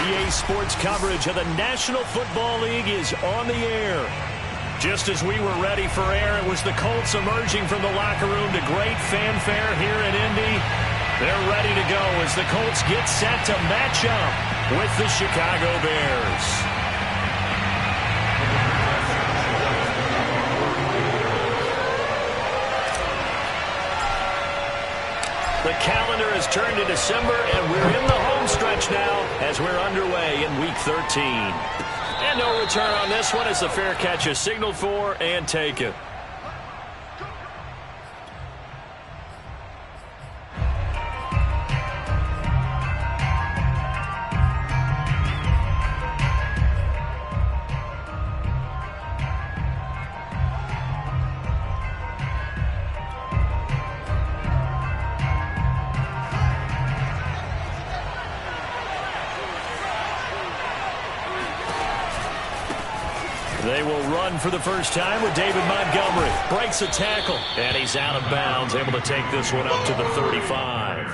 NBA sports coverage of the National Football League is on the air. Just as we were ready for air, it was the Colts emerging from the locker room to great fanfare here in Indy. They're ready to go as the Colts get set to match up with the Chicago Bears. The calendar has turned to December, and we're in the home stretch now as we're underway in Week 13. And no return on this one as the fair catch is signaled for and taken. They will run for the first time with David Montgomery. Breaks a tackle, and he's out of bounds, able to take this one up to the 35.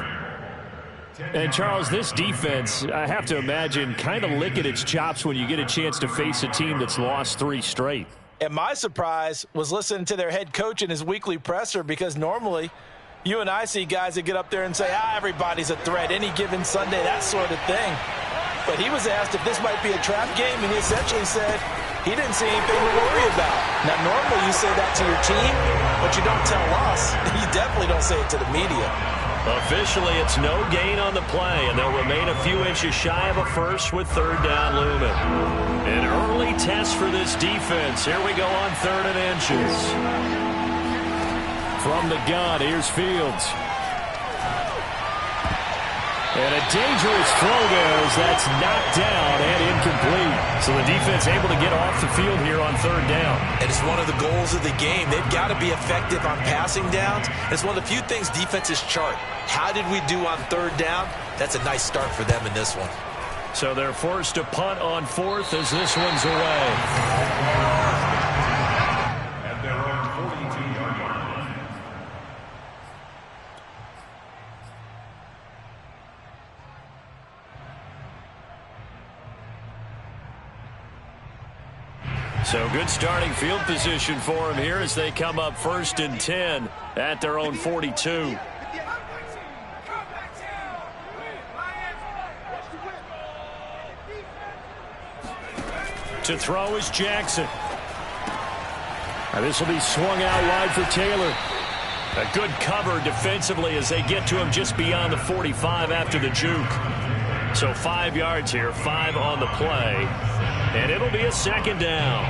And, Charles, this defense, I have to imagine, kind of licking its chops when you get a chance to face a team that's lost 3 straight. And my surprise was listening to their head coach in his weekly presser, because normally you and I see guys that get up there and say, everybody's a threat, any given Sunday, that sort of thing. But he was asked if this might be a trap game, and he essentially said he didn't see anything to worry about. Now, normally you say that to your team, but you don't tell us. You definitely don't say it to the media. Officially, it's no gain on the play, and they'll remain a few inches shy of a first with third down looming. An early test for this defense. Here we go on 3rd and inches. From the gun, here's Fields. And a dangerous throw goes. That's knocked down and incomplete. So the defense able to get off the field here on 3rd down. And it's one of the goals of the game. They've got to be effective on passing downs. It's one of the few things defenses chart. How did we do on 3rd down? That's a nice start for them in this one. So they're forced to punt on 4th as this one's away. At their own 42-yard line. So good starting field position for them here as they come up 1st and 10 at their own 42. To throw is Jackson. This will be swung out wide for Taylor. A good cover defensively as they get to him just beyond the 45 after the juke. So 5 yards here, 5 on the play. And it'll be a 2nd down.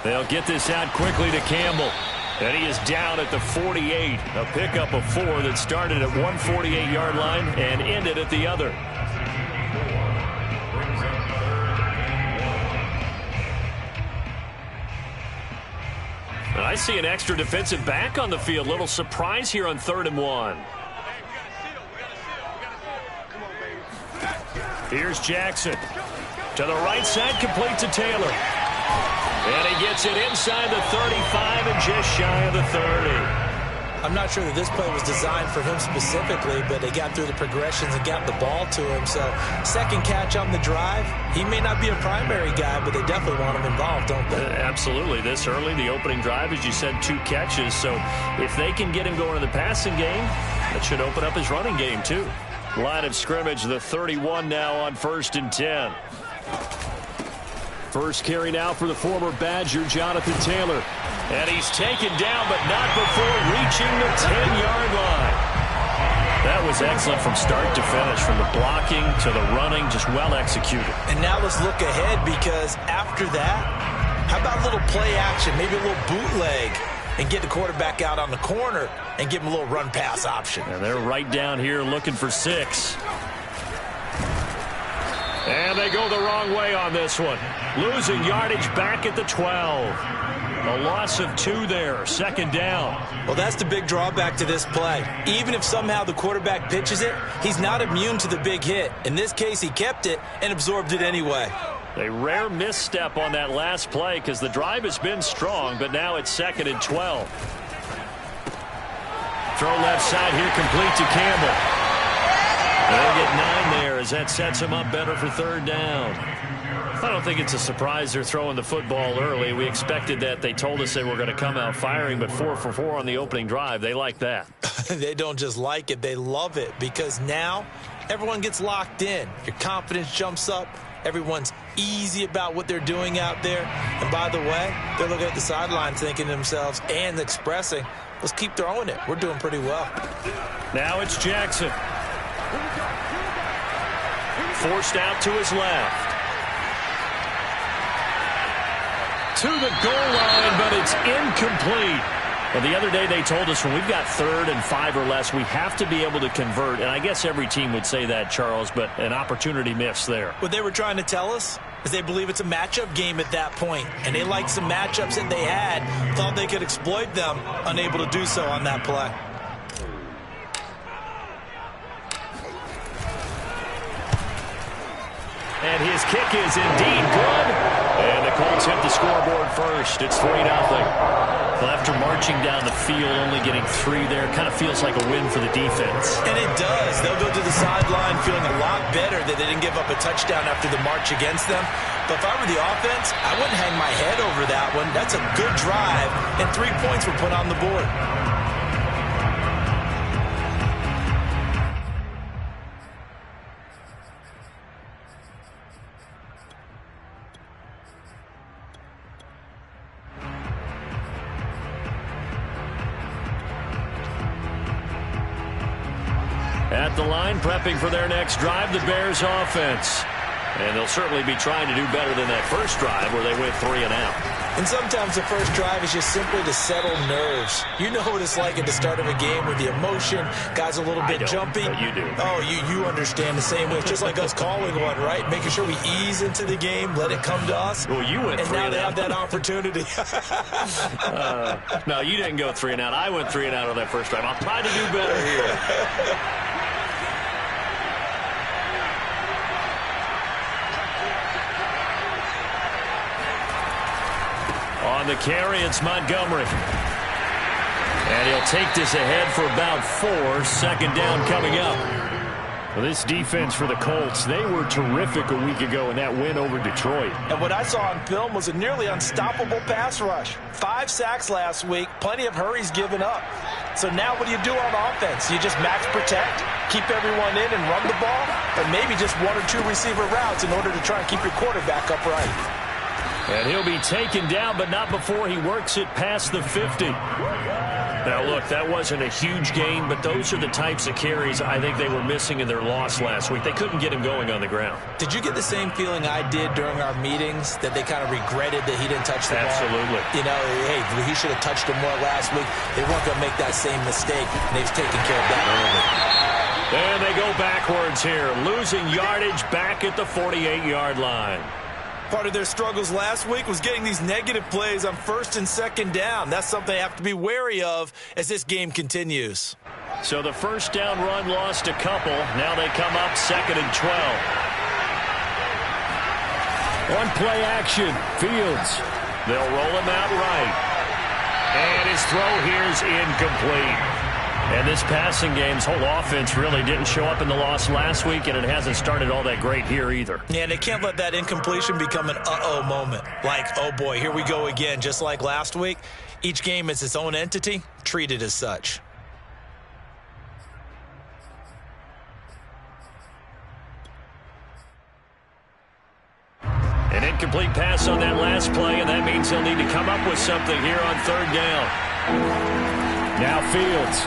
They'll get this out quickly to Campbell. And he is down at the 48. A pickup of 4 that started at one 48-yard line and ended at the other. And I see an extra defensive back on the field. Little surprise here on 3rd and 1. Here's Jackson. To the right side, complete to Taylor. And he gets it inside the 35 and just shy of the 30. I'm not sure that this play was designed for him specifically, but they got through the progressions and got the ball to him. So 2nd catch on the drive. He may not be a primary guy, but they definitely want him involved, don't they? Absolutely. This early, the opening drive, as you said, 2 catches. So if they can get him going in the passing game, that should open up his running game too. Line of scrimmage, the 31 now on 1st and 10. First carry now for the former Badger, Jonathan Taylor. And he's taken down, but not before reaching the 10-yard line. That was excellent from start to finish, from the blocking to the running, just well executed. And now let's look ahead, because after that, how about a little play action, maybe a little bootleg, and get the quarterback out on the corner and give him a little run-pass option. And they're right down here looking for 6. And they go the wrong way on this one. Losing yardage back at the 12. A loss of 2 there, 2nd down. Well, that's the big drawback to this play. Even if somehow the quarterback pitches it, he's not immune to the big hit. In this case, he kept it and absorbed it anyway. A rare misstep on that last play because the drive has been strong, but now it's 2nd and 12. Throw left side here, complete to Campbell. They'll get 9 there as that sets him up better for 3rd down. I don't think it's a surprise they're throwing the football early. We expected that. They told us they were going to come out firing, but 4 for 4 on the opening drive. They like that. They don't just like it, they love it, because now everyone gets locked in. Your confidence jumps up. Everyone's easy about what they're doing out there. And by the way, they're looking at the sideline thinking to themselves and expressing, let's keep throwing it. We're doing pretty well. Now it's Jackson. Forced out to his left. To the goal line, but it's incomplete. Well, the other day they told us when we've got 3rd and 5 or less, we have to be able to convert. And I guess every team would say that, Charles, but an opportunity missed there. What they were trying to tell us is they believe it's a matchup game at that point. And they liked some matchups that they had, thought they could exploit them, unable to do so on that play. And his kick is indeed good. And the Colts hit the scoreboard first. It's 3-0. Well, after marching down the field, only getting 3 there, kind of feels like a win for the defense. And it does. They'll go to the sideline feeling a lot better that they didn't give up a touchdown after the march against them. But if I were the offense, I wouldn't hang my head over that one. That's a good drive, and 3 points were put on the board. At the line, prepping for their next drive, the Bears offense. And they'll certainly be trying to do better than that first drive where they went 3 and out. And sometimes the first drive is just simply to settle nerves. You know what it's like at the start of a game with the emotion, guys a little bit jumpy. But you do. Oh, you understand the same way. It's just like us calling one, right? Making sure we ease into the game, let it come to us. Well, you went 3 and out. And now they have that opportunity. No, you didn't go 3 and out. I went 3 and out on that first drive. I'll try to do better here. On the carry, it's Montgomery. And he'll take this ahead for about 4. 2nd down coming up. Well, this defense for the Colts, they were terrific a week ago in that win over Detroit. And what I saw on film was a nearly unstoppable pass rush. 5 sacks last week, plenty of hurries given up. So now what do you do on offense? You just max protect, keep everyone in and run the ball, or maybe just 1 or 2 receiver routes in order to try and keep your quarterback upright. And he'll be taken down, but not before he works it past the 50. Now, look, that wasn't a huge gain, but those are the types of carries I think they were missing in their loss last week. They couldn't get him going on the ground. Did you get the same feeling I did during our meetings, that they kind of regretted that he didn't touch the ball? Absolutely. You know, hey, he should have touched him more last week. They weren't going to make that same mistake, and they've taken care of that early. And they go backwards here, losing yardage back at the 48-yard line. Part of their struggles last week was getting these negative plays on 1st and 2nd down. That's something they have to be wary of as this game continues. So the first down run lost a couple. Now they come up 2nd and 12. On play action, Fields. They'll roll him out right. And his throw here is incomplete. And this passing game's whole offense really didn't show up in the loss last week, and it hasn't started all that great here either. Yeah, and they can't let that incompletion become an uh-oh moment. Like, oh boy, here we go again. Just like last week, each game is its own entity, treated as such. An incomplete pass on that last play, and that means he'll need to come up with something here on 3rd down. Now Fields.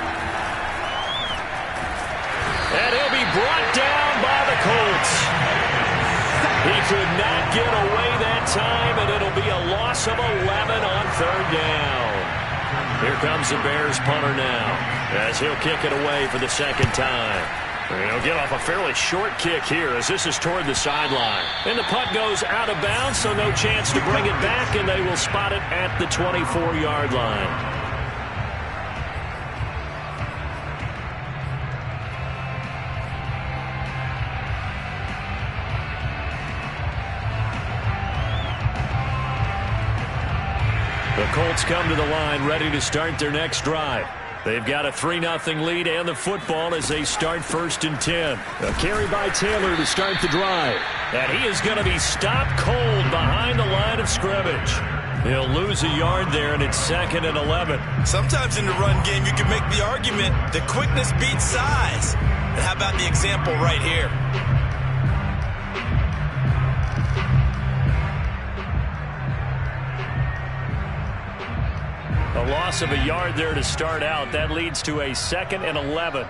And he'll be brought down by the Colts. He could not get away that time, and it'll be a loss of 11 on 3rd down. Here comes the Bears punter now, as he'll kick it away for the 2nd time. And he'll get off a fairly short kick here, as this is toward the sideline. And the punt goes out of bounds, so no chance to bring it back, and they will spot it at the 24-yard line. Colts come to the line ready to start their next drive. They've got a 3-0 lead and the football as they start 1st and 10. A carry by Taylor to start the drive. And he is going to be stopped cold behind the line of scrimmage. He'll lose a yard there, and it's 2nd and 11. Sometimes in the run game, you can make the argument that quickness beats size. And how about the example right here? A loss of a yard there to start out. That leads to a 2nd and 11.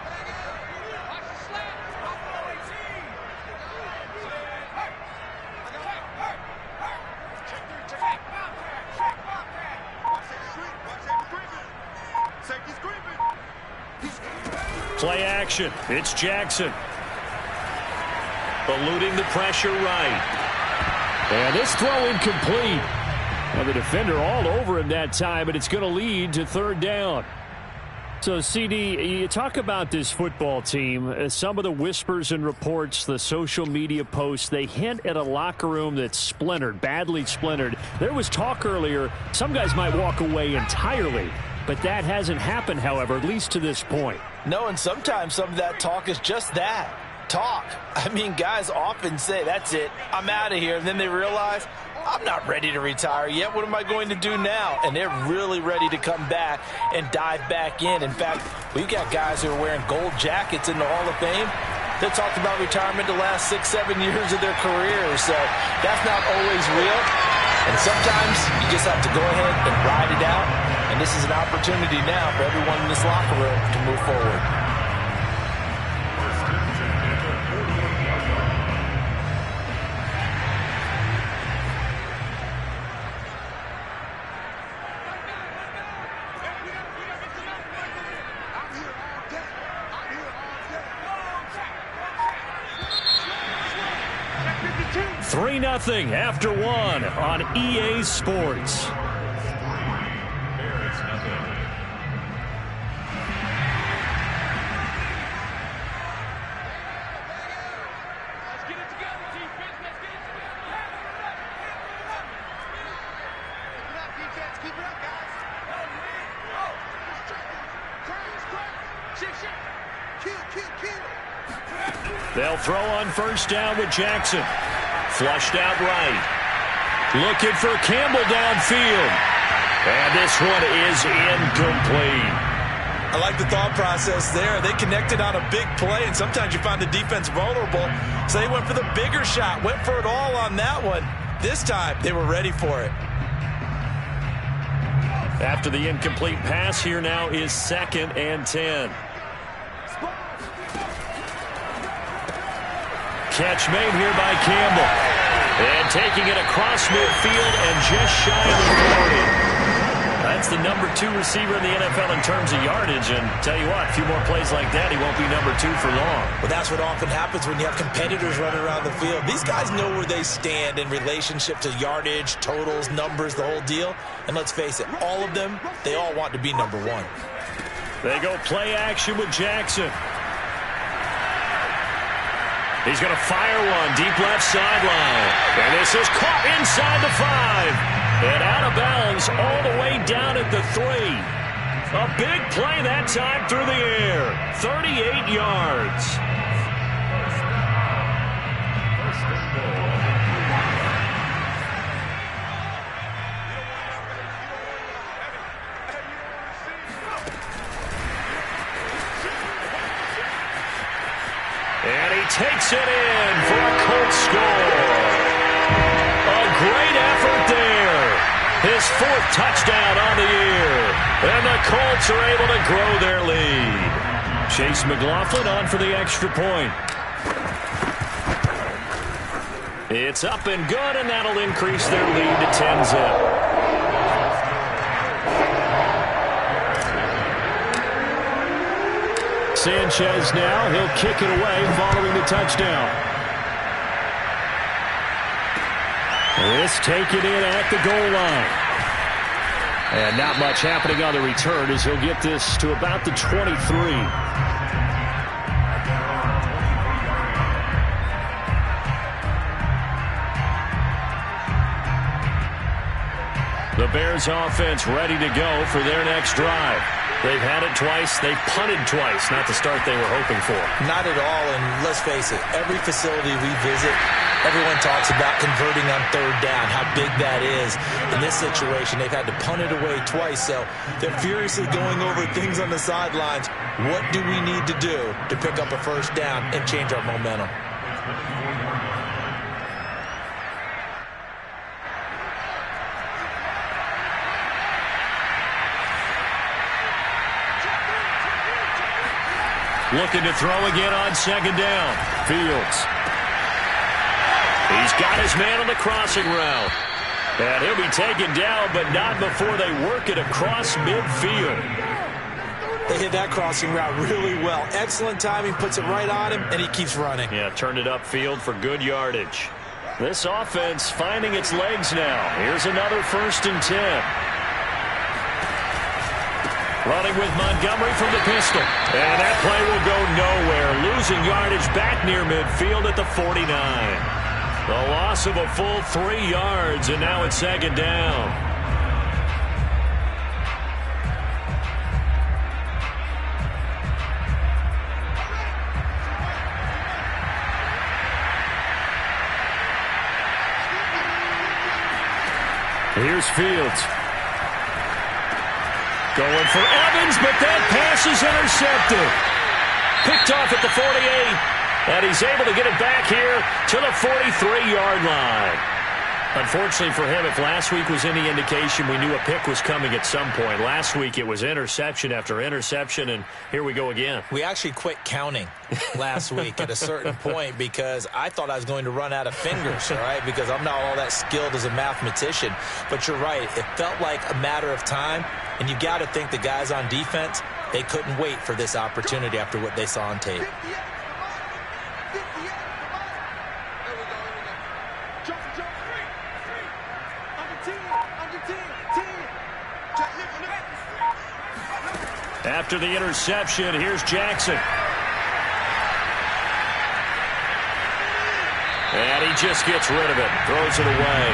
Play action. It's Jackson. Eluding the pressure right. And this throw incomplete. And the defender all over him that time, and it's going to lead to 3rd down. So, CD, you talk about this football team. Some of the whispers and reports, the social media posts, they hint at a locker room that's splintered, badly splintered. There was talk earlier, some guys might walk away entirely. But that hasn't happened, however, at least to this point. No, and sometimes some of that talk is just that, talk. I mean, guys often say, that's it, I'm out of here. And then they realize, I'm not ready to retire yet. What am I going to do now? And they're really ready to come back and dive back in. In fact, we've got guys who are wearing gold jackets in the Hall of Fame that talked about retirement the last 6-7 years of their careers. So that's not always real. And sometimes you just have to go ahead and ride it out. And this is an opportunity now for everyone in this locker room to move forward. Nothing after 1 on EA Sports. They'll throw on 1st down with Jackson. Flushed out right. Looking for Campbell downfield. And this one is incomplete. I like the thought process there. They connected on a big play, and sometimes you find the defense vulnerable. So they went for the bigger shot, went for it all on that one. This time, they were ready for it. After the incomplete pass, here now is 2nd and 10. Catch made here by Campbell. And taking it across midfield and just shy of the 40. That's the number 2 receiver in the NFL in terms of yardage. And tell you what, a few more plays like that, he won't be number 2 for long. Well, that's what often happens when you have competitors running around the field. These guys know where they stand in relationship to yardage, totals, numbers, the whole deal. And let's face it, all of them, they all want to be number 1. They go play action with Jackson. He's going to fire one deep left sideline. And this is caught inside the 5. And out of bounds all the way down at the 3. A big play that time through the air. 38 yards. And he takes it in for a Colts score. A great effort there. His 4th touchdown on the year. And the Colts are able to grow their lead. Chase McLaughlin on for the extra point. It's up and good, and that'll increase their lead to 10-zip. Sanchez now, he'll kick it away following the touchdown. This taken in at the goal line. And not much happening on the return as he'll get this to about the 23. The Bears offense ready to go for their next drive. They've had it twice. They've punted twice. Not the start they were hoping for. Not at all, and let's face it, every facility we visit, everyone talks about converting on third down, how big that is. In this situation, they've had to punt it away twice, so they're furiously going over things on the sidelines. What do we need to do to pick up a first down and change our momentum? Looking to throw again on second down. Fields. He's got his man on the crossing route. And he'll be taken down, but not before they work it across midfield. They hit that crossing route really well. Excellent timing, puts it right on him, and he keeps running. Yeah, turned it upfield for good yardage. This offense finding its legs now. Here's another 1st and 10. Running with Montgomery from the pistol. And that play will go nowhere. Losing yardage back near midfield at the 49. The loss of a full 3 yards, and now it's second down. Here's Fields. Going for Evans, but that pass is intercepted. Picked off at the 48, and he's able to get it back here to the 43-yard line. Unfortunately for him, if last week was any indication, we knew a pick was coming at some point. Last week it was interception after interception, and here we go again. We actually quit counting last week at a certain point because I thought I was going to run out of fingers, all right, because I'm not all that skilled as a mathematician. But you're right. It felt like a matter of time, and you got to think the guys on defense, they couldn't wait for this opportunity after what they saw on tape. After the interception, here's Jackson. And he just gets rid of it, throws it away.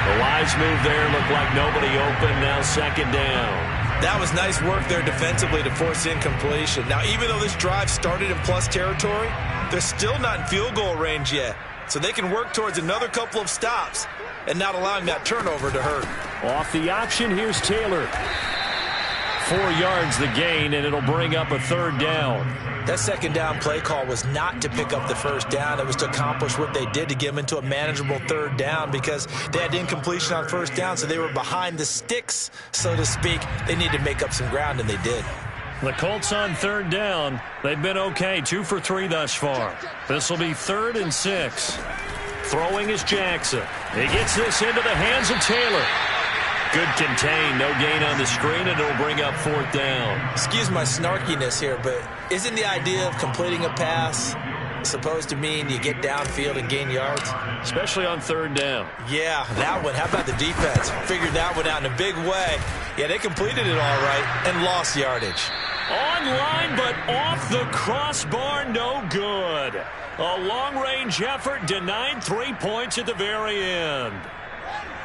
The wise move there, looked like nobody open, now second down. That was nice work there defensively to force incompletion. Now, even though this drive started in plus territory, they're still not in field goal range yet. So they can work towards another couple of stops and not allowing that turnover to hurt. Off the option, here's Taylor. 4 yards the gain, and it'll bring up a third down. That second down play call was not to pick up the first down. It was to accomplish what they did to get them into a manageable third down because they had incompletion on first down, so they were behind the sticks, so to speak. They needed to make up some ground, and they did. The Colts on third down. They've been okay, 2 for 3 thus far. This will be 3rd and 6. Throwing is Jackson. He gets this into the hands of Taylor. Good contain, no gain on the screen, and it'll bring up 4th down. Excuse my snarkiness here, but isn't the idea of completing a pass supposed to mean you get downfield and gain yards? Especially on third down. Yeah, that one. How about the defense? Figured that one out in a big way. Yeah, they completed it all right and lost yardage. Online, but off the crossbar, no good. A long-range effort denied 3 points at the very end.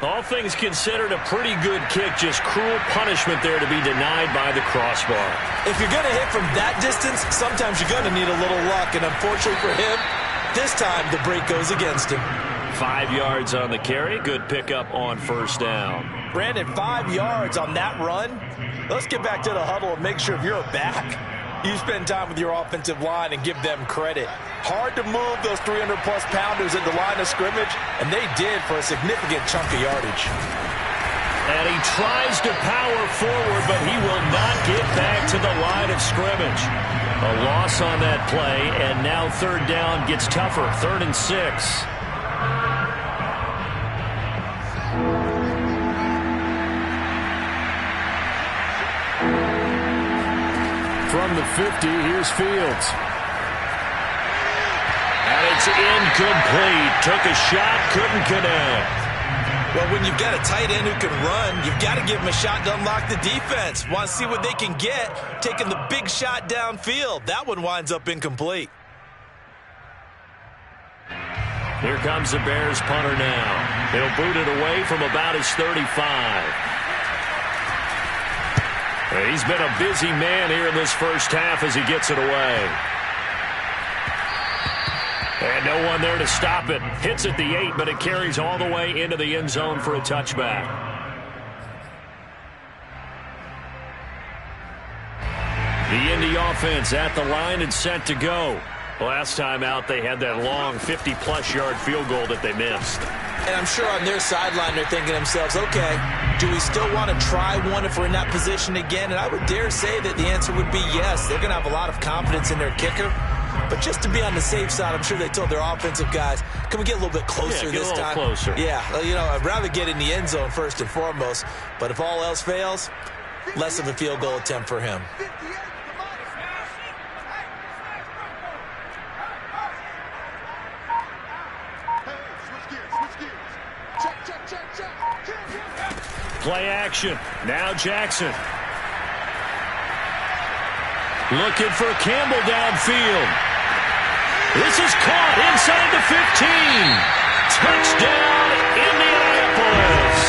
All things considered, a pretty good kick, just cruel punishment there to be denied by the crossbar. If you're going to hit from that distance, sometimes you're going to need a little luck, and unfortunately for him, this time the break goes against him. 5 yards on the carry, good pickup on first down. Brandon, 5 yards on that run. Let's get back to the huddle and make sure if you're back, you spend time with your offensive line and give them credit. Hard to move those 300-plus pounders at the line of scrimmage, and they did for a significant chunk of yardage. And he tries to power forward, but he will not get back to the line of scrimmage. A loss on that play, and now third down gets tougher, 3rd and 6. From the 50, here's Fields. And it's incomplete. Took a shot, couldn't connect. Well, when you've got a tight end who can run, you've got to give him a shot to unlock the defense. Want to see what they can get, taking the big shot downfield. That one winds up incomplete. Here comes the Bears punter now. He'll boot it away from about his 35. He's been a busy man here in this first half as he gets it away. And no one there to stop it. Hits at the 8, but it carries all the way into the end zone for a touchback. The Indy offense at the line and set to go. Last time out, they had that long 50-plus yard field goal that they missed. And I'm sure on their sideline they're thinking to themselves, okay, do we still want to try one if we're in that position again? And I would dare say that the answer would be yes. They're going to have a lot of confidence in their kicker. But just to be on the safe side, I'm sure they told their offensive guys, can we get a little bit closer this time? Closer. Yeah, I'd rather get in the end zone first and foremost. But if all else fails, less of a field goal attempt for him. Play action. Now Jackson. Looking for Campbell downfield. This is caught inside the 15. Touchdown, Indianapolis.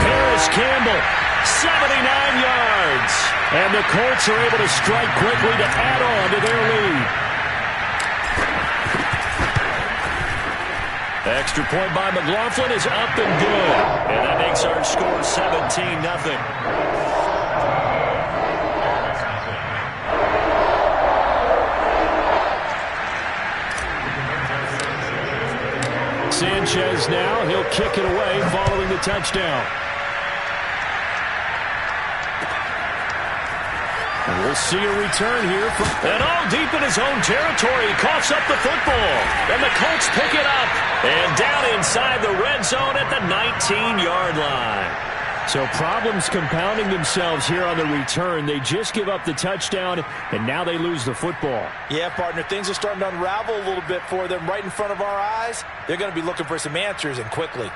Paris Campbell, 79 yards. And the Colts are able to strike quickly to add on to their lead. Extra point by McLaughlin is up and good. And that makes our score 17-0. Sanchez now, he'll kick it away following the touchdown. And we'll see a return here. And all deep in his own territory, he coughs up the football. And the Colts pick it up. And down inside the red zone at the 19-yard line. So problems compounding themselves here on the return. They just give up the touchdown, and now they lose the football. Yeah, partner, things are starting to unravel a little bit for them right in front of our eyes. They're going to be looking for some answers, and quickly.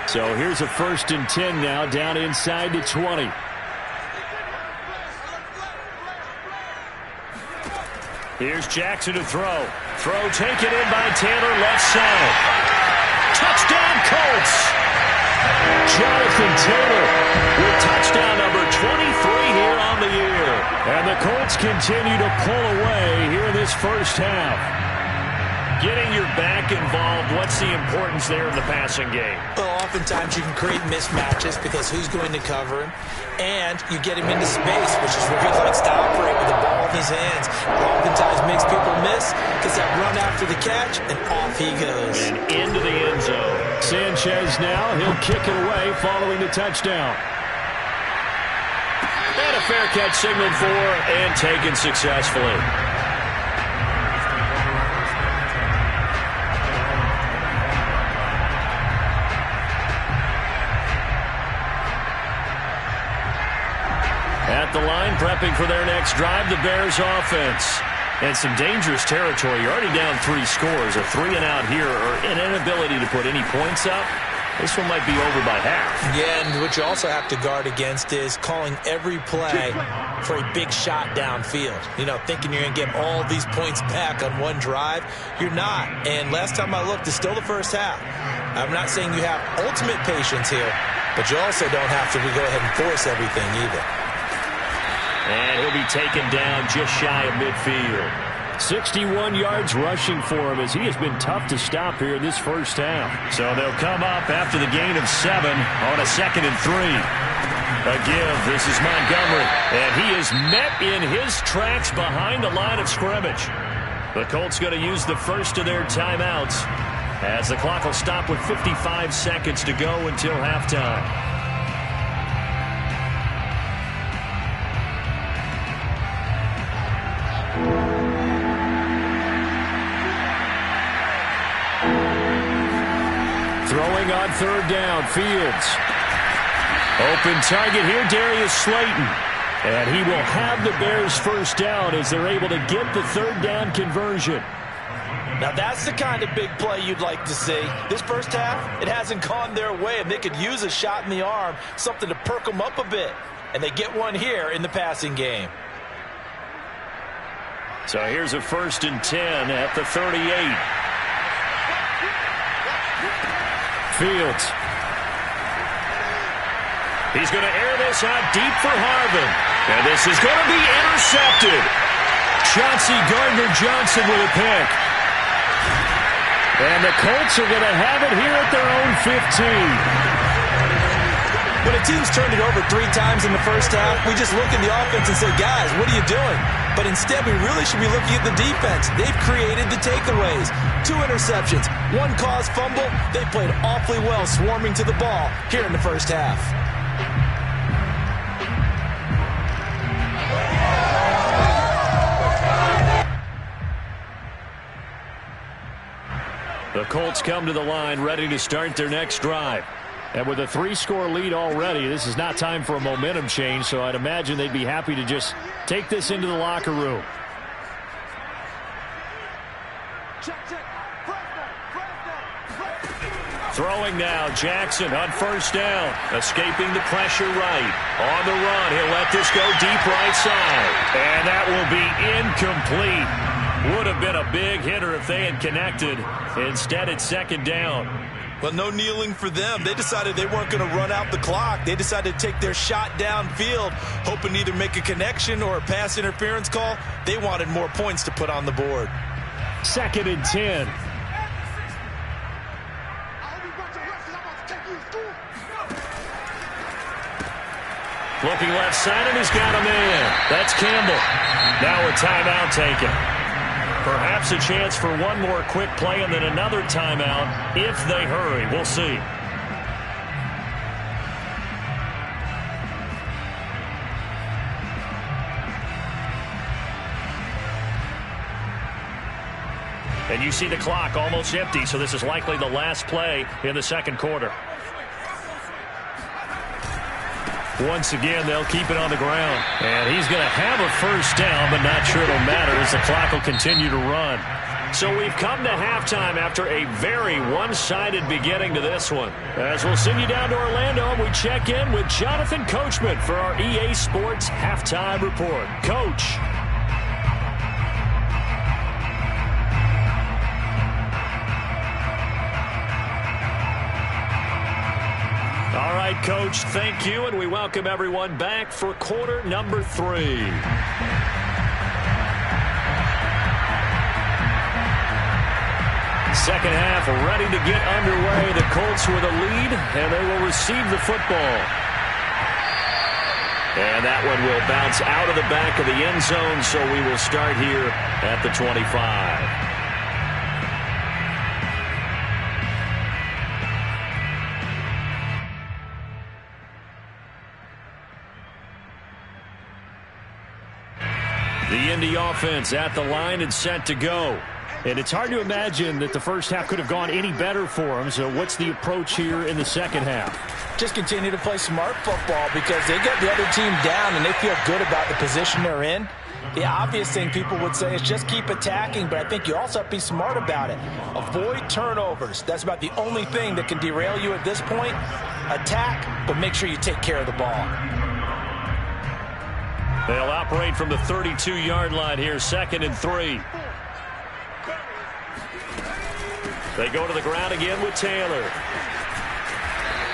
So here's a 1st and 10 now, down inside the 20. Here's Jackson to throw. Throw taken in by Taylor, left side. Touchdown, Colts! Jonathan Taylor with touchdown number 23 here on the year. And the Colts continue to pull away here in this first half. Getting your back involved, what's the importance there in the passing game? Well, oftentimes you can create mismatches because who's going to cover him? And you get him into space, which is where he likes to operate with the ball in his hands. Oftentimes makes people miss, gets that run after the catch, and off he goes. And into the end zone. Sanchez now, he'll kick it away following the touchdown. And a fair catch signaled for and taken successfully. At the line, prepping for their next drive, the Bears offense. And some dangerous territory. You're already down 3 scores. A 3-and-out here, or an inability to put any points up. This one might be over by half. Yeah, and what you also have to guard against is calling every play for a big shot downfield. You know, thinking you're going to get all these points back on one drive. You're not. And last time I looked, it's still the first half. I'm not saying you have ultimate patience here, but you also don't have to go ahead and force everything either. And he'll be taken down just shy of midfield. 61 yards rushing for him as he has been tough to stop here in this first half. So they'll come up after the gain of 7 on a 2nd and 3. A give. This is Montgomery. And he is met in his tracks behind the line of scrimmage. The Colts going to use the first of their timeouts as the clock will stop with 55 seconds to go until halftime. Throwing on 3rd down, Fields. Open target here, Darius Slayton. And he will have the Bears first down as they're able to get the 3rd down conversion. Now that's the kind of big play you'd like to see. This first half, it hasn't gone their way, and they could use a shot in the arm, something to perk them up a bit. And they get one here in the passing game. So here's a 1st and 10 at the 38. Fields. He's going to air this out deep for Harvin. And this is going to be intercepted. Chauncey Gardner-Johnson with a pick. And the Colts are going to have it here at their own 15. When a team's turned it over 3 times in the first half, we just look at the offense and say, guys, what are you doing? But instead, we really should be looking at the defense. They've created the takeaways. 2 interceptions, 1 caused fumble. They played awfully well swarming to the ball here in the first half. The Colts come to the line ready to start their next drive. And with a 3-score lead already, this is not time for a momentum change, so I'd imagine they'd be happy to just take this into the locker room. Throwing now, Jackson on first down, escaping the pressure right. On the run, he'll let this go deep right side. And that will be incomplete. Would have been a big hitter if they had connected. Instead, it's second down. Well, no kneeling for them. They decided they weren't going to run out the clock. They decided to take their shot downfield, hoping to either make a connection or a pass interference call. They wanted more points to put on the board. Second and 10. Looking left side, and he's got a man. That's Campbell. Now a timeout taken. Perhaps a chance for one more quick play and then another timeout if they hurry. We'll see. And you see the clock almost empty, so this is likely the last play in the second quarter. Once again, they'll keep it on the ground. And he's going to have a first down, but not sure it'll matter as the clock will continue to run. So we've come to halftime after a very one-sided beginning to this one. As we'll send you down to Orlando, we check in with Jonathan Coachman for our EA Sports Halftime Report. Coach. All right, Coach, thank you, and we welcome everyone back for quarter number 3. Second half ready to get underway. The Colts with a lead, and they will receive the football. And that one will bounce out of the back of the end zone, so we will start here at the 25. The Indy offense at the line and set to go. And it's hard to imagine that the first half could have gone any better for them. So what's the approach here in the second half? Just continue to play smart football because they get the other team down and they feel good about the position they're in. The obvious thing people would say is just keep attacking, but I think you also have to be smart about it. Avoid turnovers. That's about the only thing that can derail you at this point. Attack, but make sure you take care of the ball. They'll operate from the 32-yard line here, second and 3. They go to the ground again with Taylor.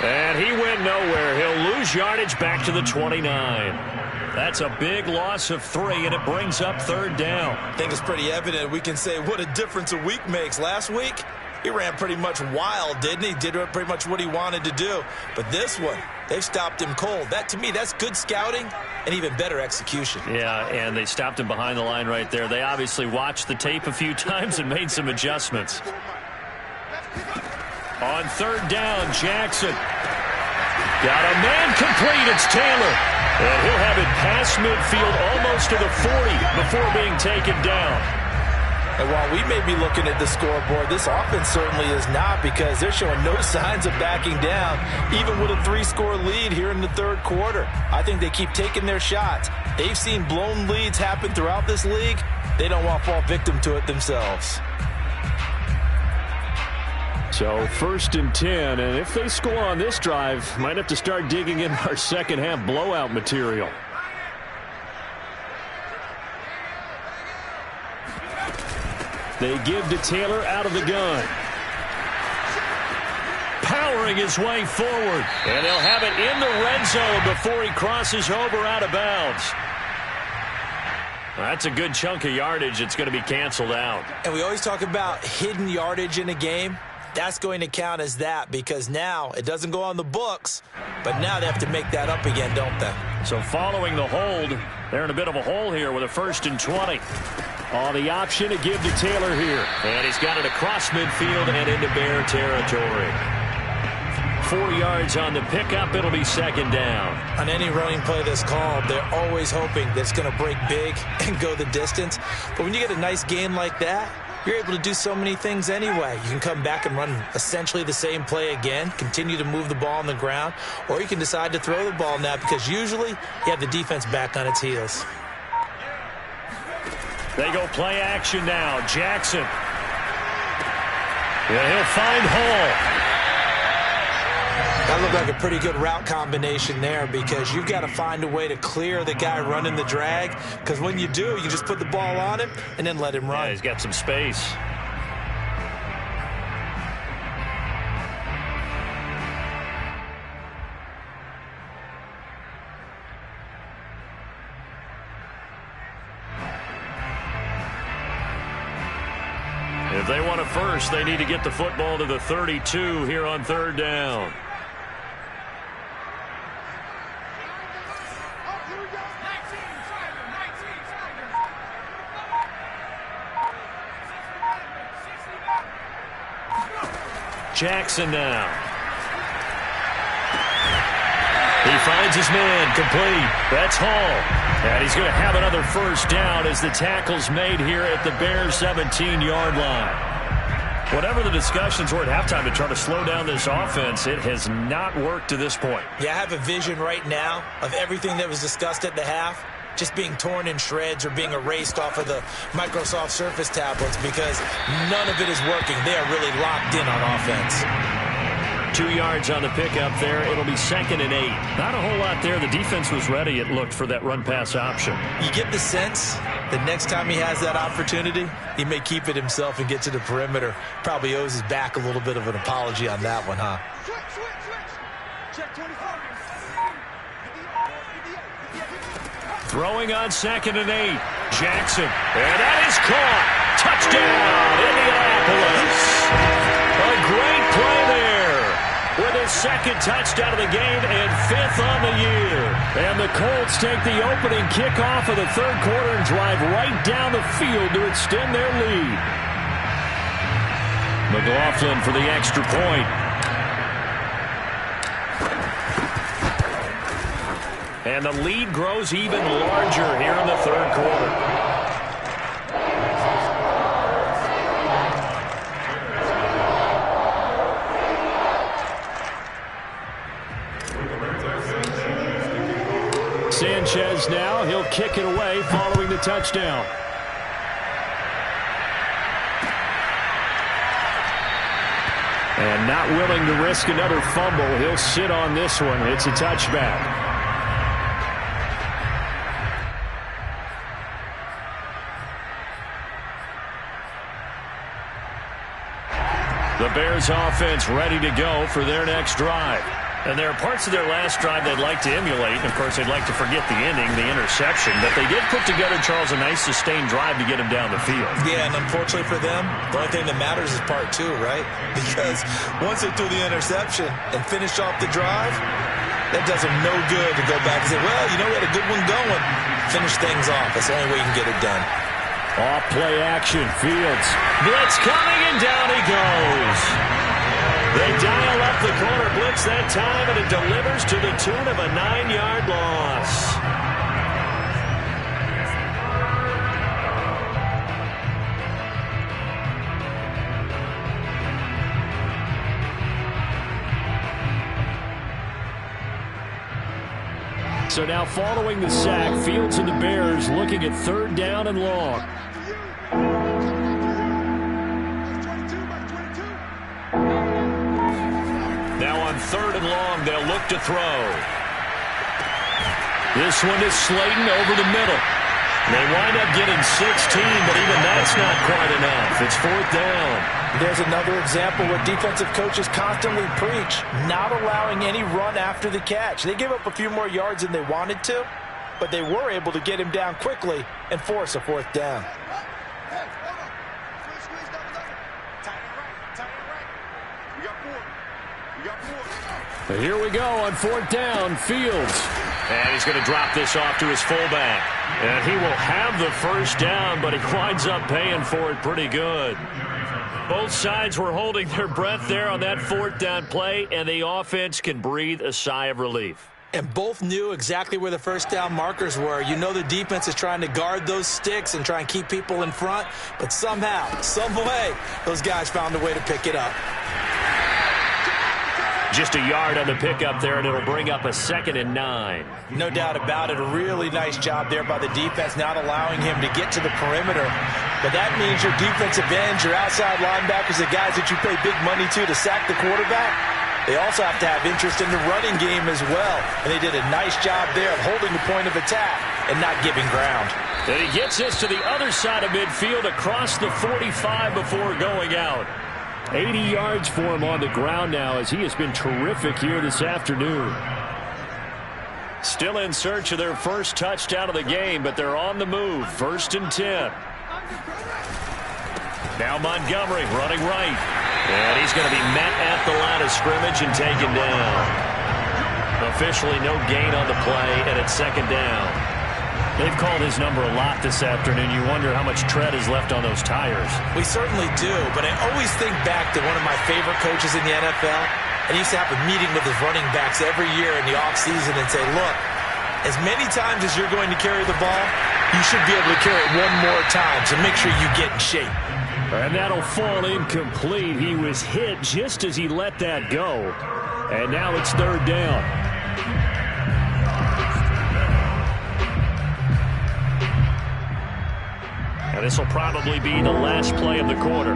And he went nowhere. He'll lose yardage back to the 29. That's a big loss of 3, and it brings up third down. I think it's pretty evident. We can say what a difference a week makes. Last week, he ran pretty much wild, didn't he? Did pretty much what he wanted to do. But this one, they've stopped him cold. That, to me, that's good scouting and even better execution. Yeah, and they stopped him behind the line right there. They obviously watched the tape a few times and made some adjustments. On third down, Jackson. Got a man complete. It's Taylor. And he'll have it past midfield almost to the 40 before being taken down. And while we may be looking at the scoreboard, this offense certainly is not because they're showing no signs of backing down, even with a 3-score lead here in the third quarter. I think they keep taking their shots. They've seen blown leads happen throughout this league. They don't want to fall victim to it themselves. So first and 10, and if they score on this drive, might have to start digging in our second half blowout material. They give to Taylor out of the gun. powering his way forward. And they'll have it in the red zone before he crosses over out of bounds. That's a good chunk of yardage. It's going to be canceled out. And we always talk about hidden yardage in a game. That's going to count as that because now it doesn't go on the books, but now they have to make that up again, don't they? So following the hold, they're in a bit of a hole here with a 1st and 20. The option to give to Taylor here. And he's got it across midfield and into Bear territory. 4 yards on the pickup. It'll be 2nd down. On any running play that's called, they're always hoping that it's going to break big and go the distance. But when you get a nice gain like that, you're able to do so many things anyway. You can come back and run essentially the same play again, continue to move the ball on the ground, or you can decide to throw the ball now because usually you have the defense back on its heels. They go play action now. Jackson. Yeah, he'll find Hall. That looked like a pretty good route combination there because you've got to find a way to clear the guy running the drag because when you do, you just put the ball on him and then let him run. Yeah, he's got some space. If they want a first, they need to get the football to the 32 here on 3rd down. Jackson now. He finds his man complete. That's Hall. And he's going to have another 1st down as the tackle's made here at the Bears' 17-yard line. Whatever the discussions were at halftime to try to slow down this offense, it has not worked to this point. Yeah, I have a vision right now of everything that was discussed at the half just being torn in shreds or being erased off of the Microsoft Surface tablets because none of it is working. They are really locked in on offense. 2 yards on the pickup there. It'll be 2nd and 8. Not a whole lot there. The defense was ready, it looked, for that run-pass option. You get the sense that next time he has that opportunity, he may keep it himself and get to the perimeter. Probably owes his back a little bit of an apology on that one, huh? Throwing on 2nd and 8. Jackson. And that is caught. Touchdown, Indianapolis. A great play there with his 2nd touchdown of the game and 5th on the year. And the Colts take the opening kickoff of the 3rd quarter and drive right down the field to extend their lead. McLaughlin for the extra point. And the lead grows even larger here in the 3rd quarter. Sanchez now, he'll kick it away following the touchdown. And not willing to risk another fumble, he'll sit on this one. It's a touchback. The Bears offense ready to go for their next drive. And there are parts of their last drive they'd like to emulate. And, of course, they'd like to forget the ending, the interception. But they did put together, Charles, a nice sustained drive to get him down the field. Yeah, and unfortunately for them, the only thing that matters is part 2, right? Because once they threw the interception and finished off the drive, that does them no good to go back and say, well, you know, we had a good one going. Finish things off. That's the only way you can get it done. Off play action, Fields. Blitz coming, and down he goes. They dial up the corner blitz that time, and it delivers to the tune of a 9-yard loss. So now following the sack, Fields and the Bears looking at 3rd down and long. Now on 3rd and long, they'll look to throw. This one is Slayton over the middle. They wind up getting 16, but even that's not quite enough. It's 4th down. There's another example what defensive coaches constantly preach, not allowing any run after the catch. They gave up a few more yards than they wanted to, but they were able to get him down quickly and force a 4th down. Here we go on 4th down. Fields. And he's going to drop this off to his fullback. And he will have the 1st down, but he winds up paying for it pretty good. Both sides were holding their breath there on that 4th down play, and the offense can breathe a sigh of relief. And both knew exactly where the 1st down markers were. You know the defense is trying to guard those sticks and try and keep people in front, but somehow, some way, those guys found a way to pick it up. Just a yard on the pickup there, and it'll bring up a 2nd and 9. No doubt about it. A really nice job there by the defense, not allowing him to get to the perimeter. But that means your defensive ends, your outside linebackers, the guys that you pay big money to sack the quarterback, they also have to have interest in the running game as well. And they did a nice job there of holding the point of attack and not giving ground. And he gets us to the other side of midfield across the 45 before going out. 80 yards for him on the ground now as he has been terrific here this afternoon. Still in search of their first touchdown of the game, but they're on the move. 1st and 10. Now Montgomery running right. And he's going to be met at the line of scrimmage and taken down. Officially no gain on the play, and it's 2nd down. They've called his number a lot this afternoon. You wonder how much tread is left on those tires. We certainly do, but I always think back to one of my favorite coaches in the NFL. And he used to have a meeting with his running backs every year in the offseason and say, look, as many times as you're going to carry the ball, you should be able to carry it one more time, so make sure you get in shape. And that'll fall incomplete. He was hit just as he let that go. And now it's 3rd down. And this will probably be the last play of the quarter.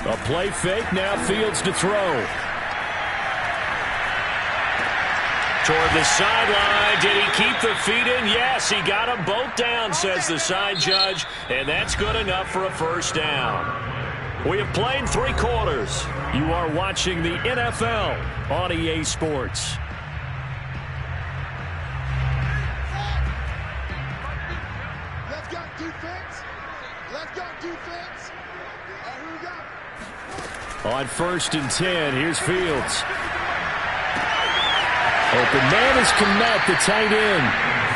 A play fake, now Fields to throw. Toward the sideline. Did he keep the feet in? Yes, he got them both down, says the side judge. And that's good enough for a 1st down. We have played 3 quarters. You are watching the NFL on EA Sports. On 1st and 10, here's Fields. Open man is Kmet, the tight end.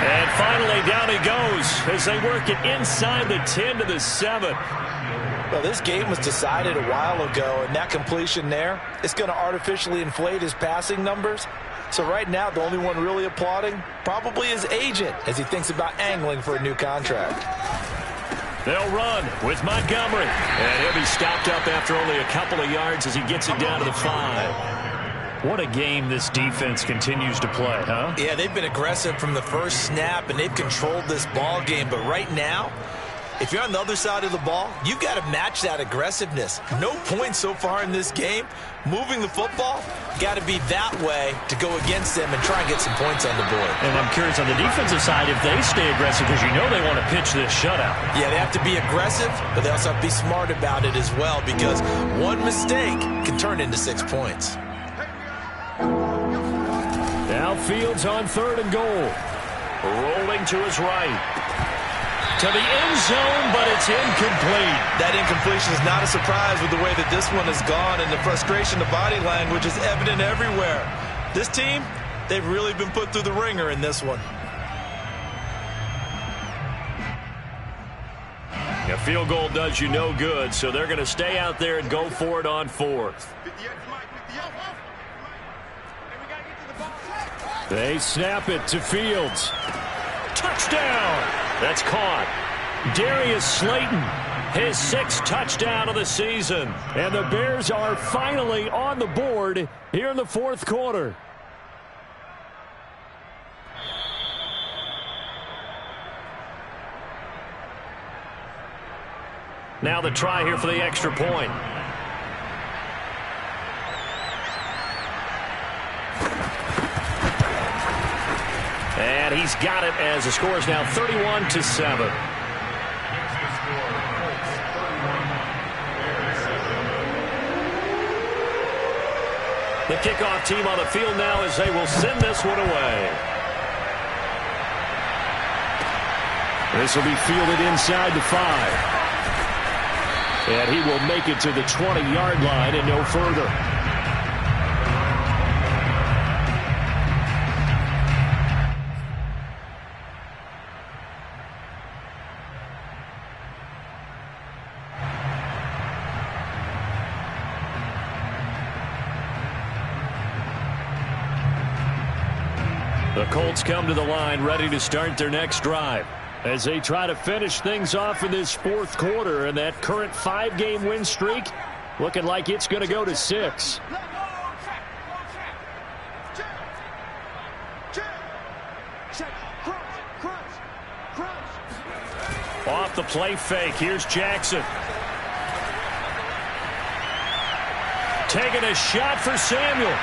And finally down he goes as they work it inside the 10 to the 7. Well, this game was decided a while ago, and that completion there, it's going to artificially inflate his passing numbers. So right now, the only one really applauding probably his agent as he thinks about angling for a new contract. They'll run with Montgomery. And he'll be stopped up after only a couple of yards as he gets it down to the 5. What a game this defense continues to play, huh? Yeah, they've been aggressive from the first snap, and they've controlled this ball game. But right now, if you're on the other side of the ball, you've got to match that aggressiveness. No points so far in this game. Moving the football, got to be that way to go against them and try and get some points on the board. And I'm curious on the defensive side if they stay aggressive, because you know they want to pitch this shutout. Yeah, they have to be aggressive, but they also have to be smart about it as well, because one mistake can turn into 6 points. Now Fields on 3rd and goal. Rolling to his right. To the end zone, but it's incomplete. That incompletion is not a surprise with the way that this one has gone, and the frustration, the body language is evident everywhere. This team, they've really been put through the ringer in this one. A field goal does you no good, so they're going to stay out there and go for it on 4th. They snap it to Fields. Touchdown! That's caught. Darius Slayton, his 6th touchdown of the season. And the Bears are finally on the board here in the 4th quarter. Now the try here for the extra point. And he's got it as the score is now 31-7. The kickoff team on the field now as they will send this one away. This will be fielded inside the 5. And he will make it to the 20-yard line and no further. The Colts come to the line ready to start their next drive as they try to finish things off in this fourth quarter, and that current 5-game win streak looking like it's going to go to 6. Off the play fake, here's Jackson. Taking a shot for Samuel.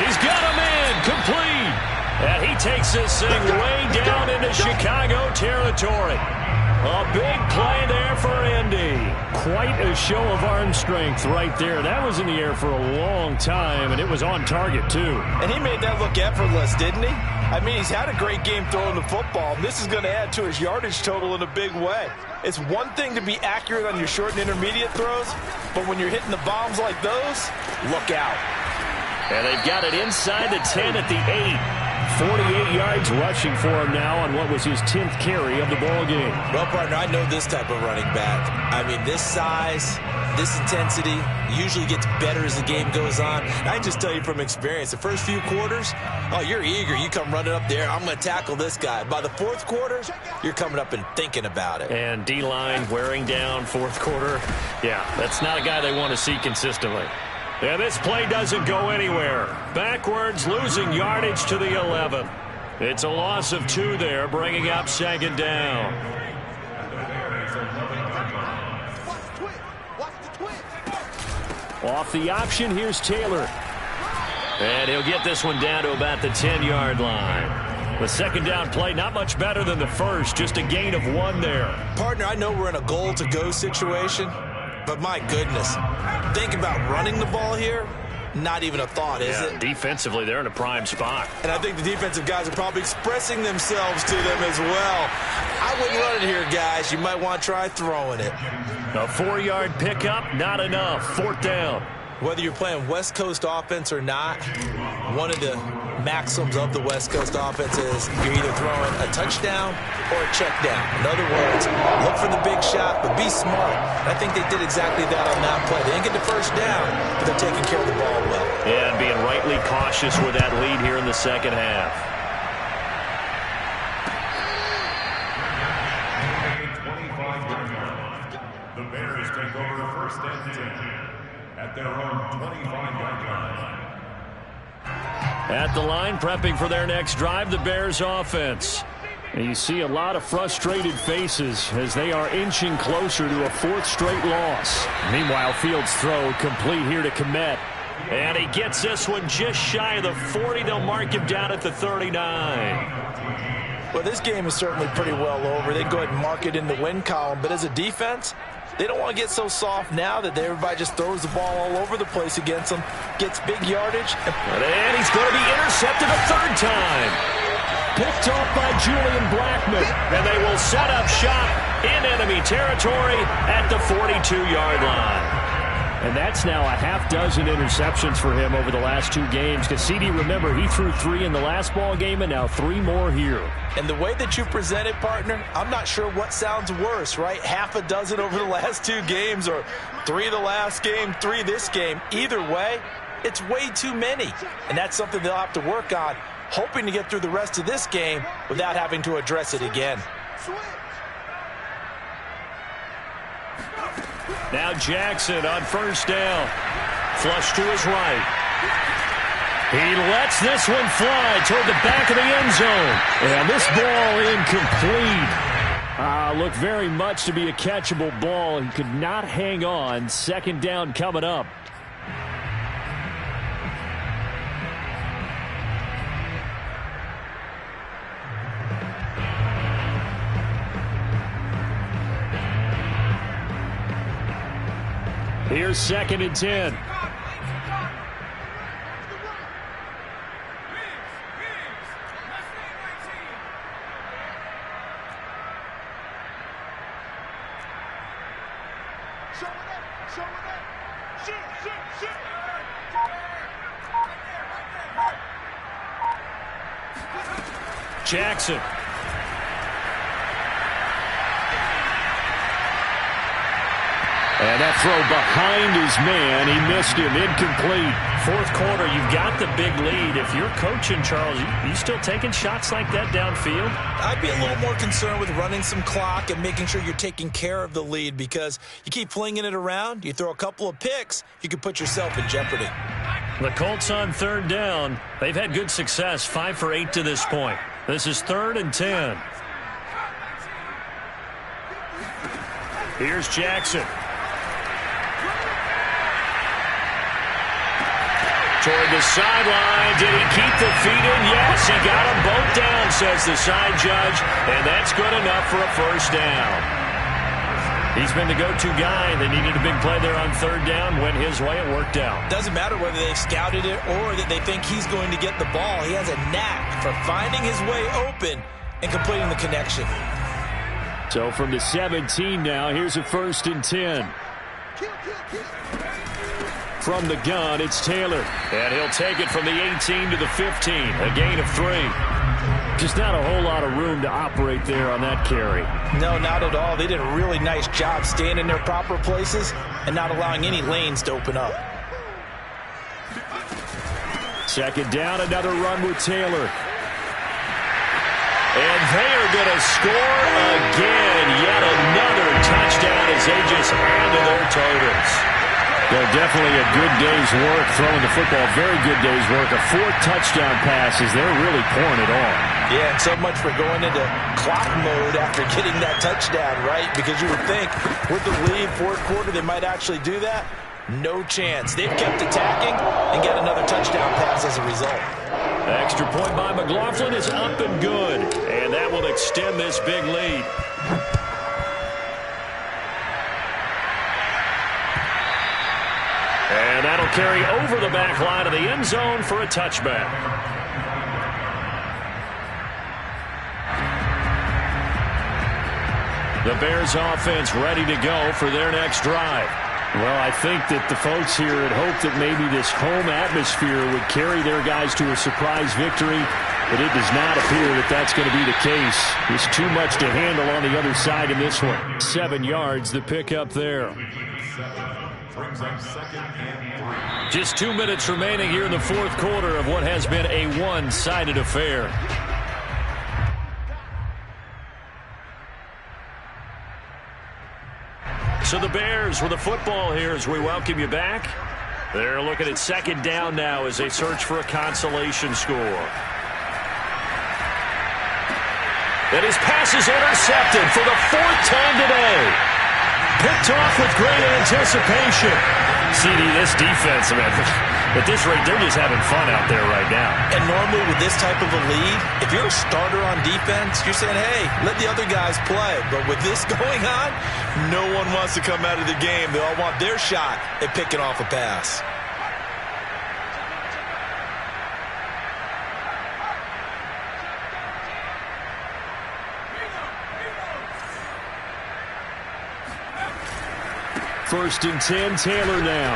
He's got a man complete. And he takes this thing way down into Chicago territory. A big play there for Indy. Quite a show of arm strength right there. That was in the air for a long time, and it was on target, too. And he made that look effortless, didn't he? I mean, he's had a great game throwing the football, and this is going to add to his yardage total in a big way. It's one thing to be accurate on your short and intermediate throws, but when you're hitting the bombs like those, look out. And they've got it inside the 10 at the 8. 48 yards rushing for him now on what was his 10th carry of the ball game. Well, partner, I know this type of running back. I mean, this size, this intensity usually gets better as the game goes on. And I can just tell you from experience, the first few quarters, oh, you're eager. You come running up there, I'm going to tackle this guy. By the fourth quarter, you're coming up and thinking about it. And D-line wearing down fourth quarter. Yeah, that's not a guy they want to see consistently. And this play doesn't go anywhere. Backwards, losing yardage to the 11. It's a loss of 2 there, bringing up second down. Off the option, here's Taylor. And he'll get this one down to about the 10-yard line. The second down play, not much better than the first, just a gain of 1 there. Partner, I know we're in a goal-to-go situation, but my goodness, think about running the ball here. Not even a thought, is it? Defensively, they're in a prime spot. And I think the defensive guys are probably expressing themselves to them as well. I wouldn't run it here, guys. You might want to try throwing it. A 4-yard pickup, not enough. 4th down. Whether you're playing West Coast offense or not, one of the maxims of the West Coast offense is you're either throwing a touchdown or a check down. In other words, look for the big shot, but be smart. And I think they did exactly that on that play. They didn't get the first down, but they're taking care of the ball well. And being rightly cautious with that lead here in the second half. The Bears take over first and 10 at their own 25-yard line. At the line, prepping for their next drive, the Bears offense. And you see a lot of frustrated faces as they are inching closer to a 4th straight loss. Meanwhile, Fields' throw complete here to Kmet. And he gets this one just shy of the 40. They'll mark him down at the 39. Well, this game is certainly pretty well over. They can go ahead and mark it in the win column. But as a defense, they don't want to get so soft now that everybody just throws the ball all over the place against them, gets big yardage. And he's going to be intercepted a 3rd time. Picked off by Julian Blackmon. And they will set up shop in enemy territory at the 42-yard line. And that's now a half dozen interceptions for him over the last 2 games. Because CD, remember, he threw 3 in the last ball game and now 3 more here. And the way that you present it, partner, I'm not sure what sounds worse, right? Half a dozen over the last 2 games or 3 the last game, 3 this game. Either way, it's way too many. And that's something they'll have to work on, hoping to get through the rest of this game without having to address it again. Now Jackson on first down. Flush to his right. He lets this one fly toward the back of the end zone. And this ball incomplete. Looked very much to be a catchable ball. He could not hang on. Second down coming up. Here's 2nd and 10. Jackson. And that throw behind his man. He missed him. Incomplete. Fourth quarter, you've got the big lead. If you're coaching, Charles, you still taking shots like that downfield? I'd be a little more concerned with running some clock and making sure you're taking care of the lead, because you keep flinging it around, you throw a couple of picks, you could put yourself in jeopardy. The Colts on 3rd down. They've had good success, 5 for 8 to this point. This is 3rd and 10. Here's Jackson. Toward the sideline. Did he keep the feet in? Yes, he got them both down, says the side judge, and that's good enough for a first down. He's been the go-to guy. They needed a big play there on 3rd down. Went his way. It worked out. Doesn't matter whether they've scouted it or that they think he's going to get the ball. He has a knack for finding his way open and completing the connection. So from the 17 now, here's a 1st and 10. From the gun, it's Taylor. And he'll take it from the 18 to the 15. A gain of 3. Just not a whole lot of room to operate there on that carry. No, not at all. They did a really nice job staying in their proper places and not allowing any lanes to open up. 2nd down, another run with Taylor. And they are going to score again. Yet another touchdown as they just add to their totals. Well, definitely a good day's work throwing the football. Very good day's work. A 4th touchdown pass as they're really pouring it on. Yeah, and so much for going into clock mode after getting that touchdown, right? Because you would think with the lead, 4th quarter, they might actually do that. No chance. They've kept attacking and got another touchdown pass as a result. Extra point by McLaughlin is up and good. And that will extend this big lead. And that'll carry over the back line of the end zone for a touchback. The Bears offense ready to go for their next drive. Well, I think that the folks here had hoped that maybe this home atmosphere would carry their guys to a surprise victory, but it does not appear that that's going to be the case. There's too much to handle on the other side in this one. 7 yards, the pickup there. Just 2 minutes remaining here in the 4th quarter of what has been a one-sided affair. So the Bears with the football here as we welcome you back. They're looking at 2nd down now as they search for a consolation score. And his pass is intercepted for the 4th time today. Picked off with great anticipation. CD, this defense, man, at this rate, they're just having fun out there right now. And normally with this type of a lead, if you're a starter on defense, you're saying, hey, let the other guys play. But with this going on, no one wants to come out of the game. They all want their shot at picking off a pass. First and 10, Taylor now.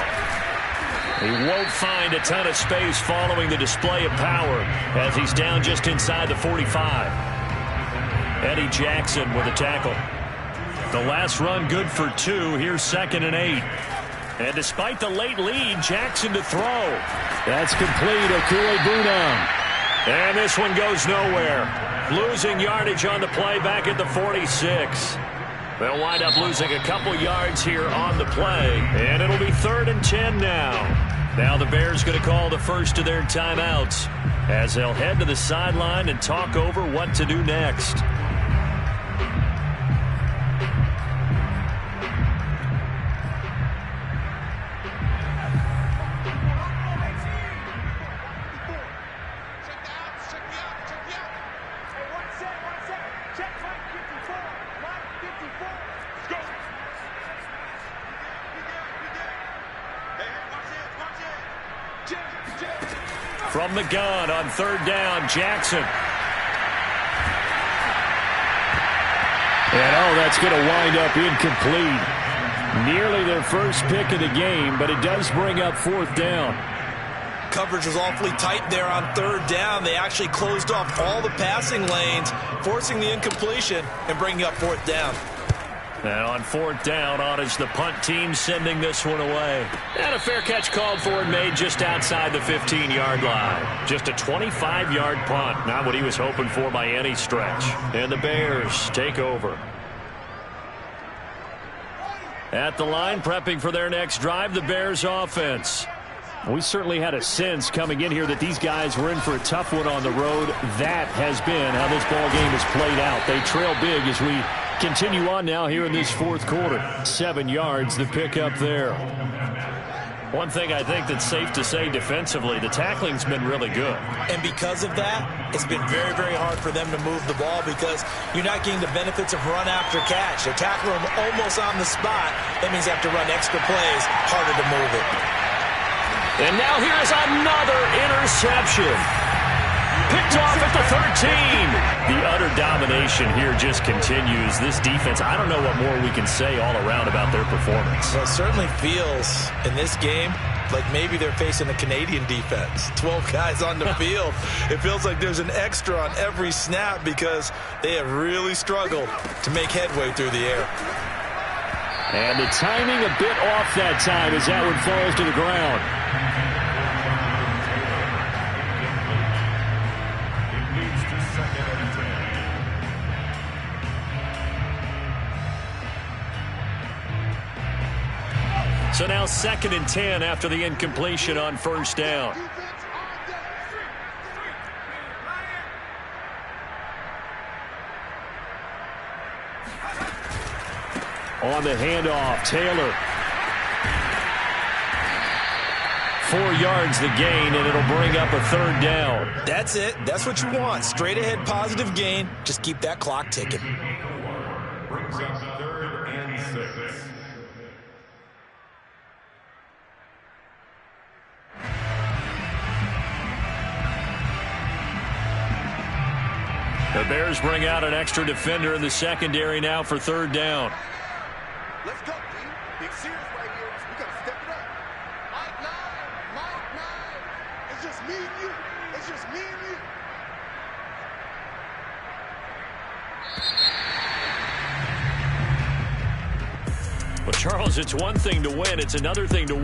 He won't find a ton of space following the display of power as he's down just inside the 45. Eddie Jackson with a tackle. The last run good for 2. Here's 2nd and 8. And despite the late lead, Jackson to throw. That's complete. Okwuegbunam. And this one goes nowhere. Losing yardage on the play back at the 46. They'll wind up losing a couple yards here on the play, and it'll be 3rd and 10 now. Now the Bears going to call the first of their timeouts as they'll head to the sideline and talk over what to do next. From the gun on third down, Jackson. And, that's going to wind up incomplete. Nearly their first pick of the game, but it does bring up fourth down. Coverage was awfully tight there on third down. They actually closed off all the passing lanes, forcing the incompletion and bringing up fourth down. And on fourth down, on is the punt team sending this one away. And a fair catch called for and made just outside the 15-yard line. Just a 25-yard punt, not what he was hoping for by any stretch. And the Bears take over. At the line, prepping for their next drive, the Bears offense. We certainly had a sense coming in here that these guys were in for a tough one on the road. That has been how this ball game has played out. They trail big as we continue on now here in this fourth quarter. 7 yards, the pickup there. One thing I think that's safe to say defensively, the tackling's been really good. And because of that, it's been very, very hard for them to move the ball because you're not getting the benefits of run after catch. They're tackling them almost on the spot. That means they have to run extra plays, harder to move it. And now here's another interception. Picked off at the 13. The utter domination here just continues. This defense, I don't know what more we can say all around about their performance. Well, it certainly feels in this game like maybe they're facing a Canadian defense. 12 guys on the field. It feels like there's an extra on every snap because they have really struggled to make headway through the air. And the timing a bit off that time as that one falls to the ground. So now 2nd and 10 after the incompletion on first down. On the handoff, Taylor. 4 yards the gain, and it'll bring up a third down. That's it. That's what you want. Straight ahead positive gain. Just keep that clock ticking. Brings up 3rd and 6. The Bears bring out an extra defender in the secondary now for third down. Let's go, team. Big serious right here. We got to step it up. Mike 9. It's just me and you. It's just me and you. Well, Charles, it's one thing to win. It's another thing to win.